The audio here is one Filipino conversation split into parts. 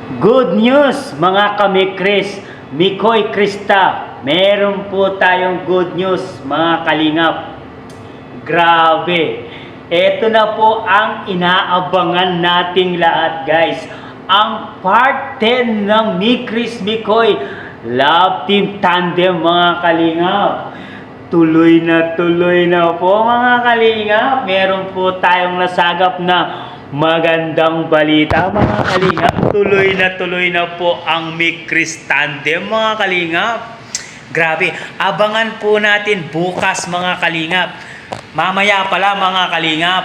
Good news mga kami-Chris, Mikoy Krista. Meron po tayong good news mga kalingap. Grabe. Ito na po ang inaabangan nating lahat guys. Ang part 10 ng Mikris Mikoy Love Team Tandem mga kalingap. Tuloy na po mga kalingap. Meron po tayong nasagap na magandang balita mga kalingap. Tuloy na po ang Mikris Tandem mga kalingap. Grabe, abangan po natin bukas mga kalingap. Mamaya pala mga kalingap,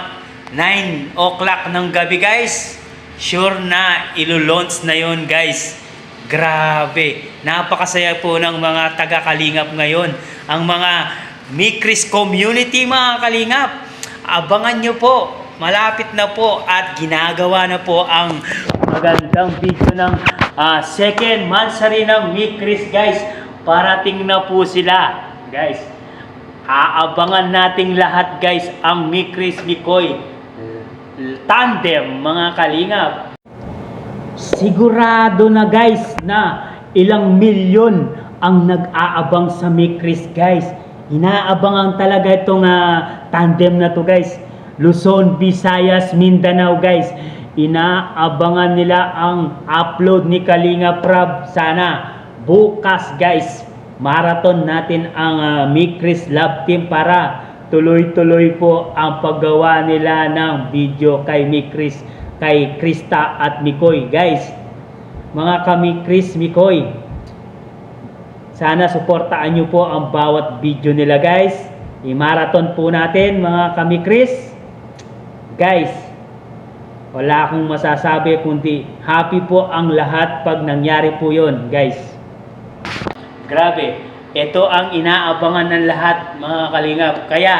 9 o'clock ng gabi guys. Sure na ilo-launch na yon guys. Grabe, napakasaya po ng mga taga-kalingap ngayon. Ang mga Mikris community mga kalingap. Abangan nyo po, malapit na po at ginagawa na po ang magandang video ng second monthsary ng Mikris guys. Parating na po sila guys. Aabangan nating lahat guys ang Mikris Mikoy Tandem mga kalingap. Sigurado na guys na ilang milyon ang nag-aabang sa Mikris guys. Inaabangan talaga itong tandem na to guys. Luzon, Visayas, Mindanao guys. Inaabangan nila ang upload ni Kalinga Prab. Sana bukas guys, marathon natin ang Mikris Love Team para tuloy-tuloy po ang paggawa nila ng video kay Mikris, kay Krista at Mikoy guys. Mga kami-Kris Mikoy, sana suportaan nyo po ang bawat video nila guys. I-marathon po natin mga kami-Kris guys. Wala akong masasabi kundi happy po ang lahat pag nangyari po yon guys. Grabe, ito ang inaabangan ng lahat mga kalingap. Kaya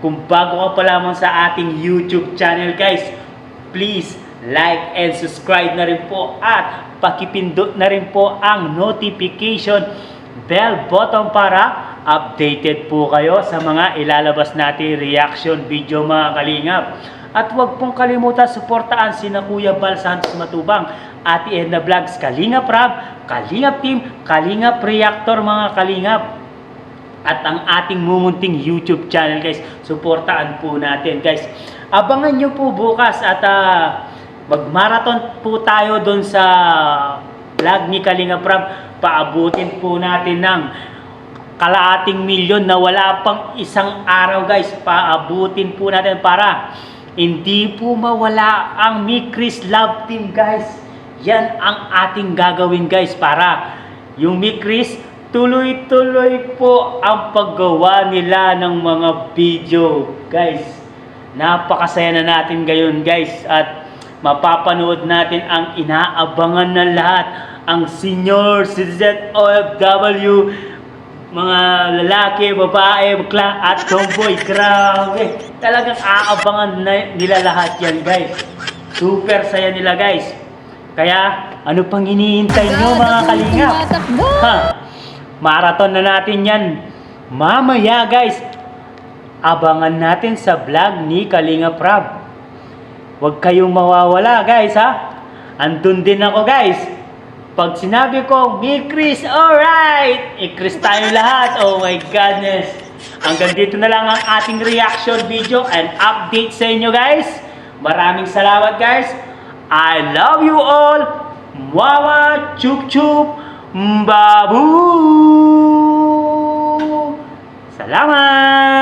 kung bago ka pa lamang sa ating YouTube channel guys, please like and subscribe na rin po at pakipindot na rin po ang notification bell button para updated po kayo sa mga ilalabas natin reaction video mga kalingap. At huwag pong kalimutan suportaan sina Kuya Bal Santos Matubang, Ate Edna Vlogs, Kalingap Rab, Kalingap Team, Kalingap Reactor mga kalingap. At ang ating mumunting YouTube channel guys, suportaan po natin guys. Abangan nyo po bukas at mag-marathon po tayo doon sa vlog ni Kalingap Rab. Paabutin po natin ng kalahating milyon na wala pang isang araw guys. Paabutin po natin para hindi po mawala ang Mikris Love Team guys. Yan ang ating gagawin guys para yung Mikris tuloy-tuloy po ang paggawa nila ng mga video guys. Napakasaya na natin ngayon guys at mapapanood natin ang inaabangan ng lahat, ang senior citizen OFW, mga lalaki, babae, bakla at tomboy. Grabe, talagang aabangan nila lahat yan guys. Super saya nila guys. Kaya ano pang hinihintay nyo mga kalingap? Marathon na natin yan mamaya guys. Abangan natin sa vlog ni Kalingap Rab. Huwag kayong mawawala guys ha. Andun din ako guys. Pag sinabi ko Mikris, alright, ikris tayo lahat. Oh my goodness. Hanggang dito na lang ang ating reaction video and update sa inyo guys. Maraming salamat guys. I love you all. Mwawa, chup chup, babu. Salamat.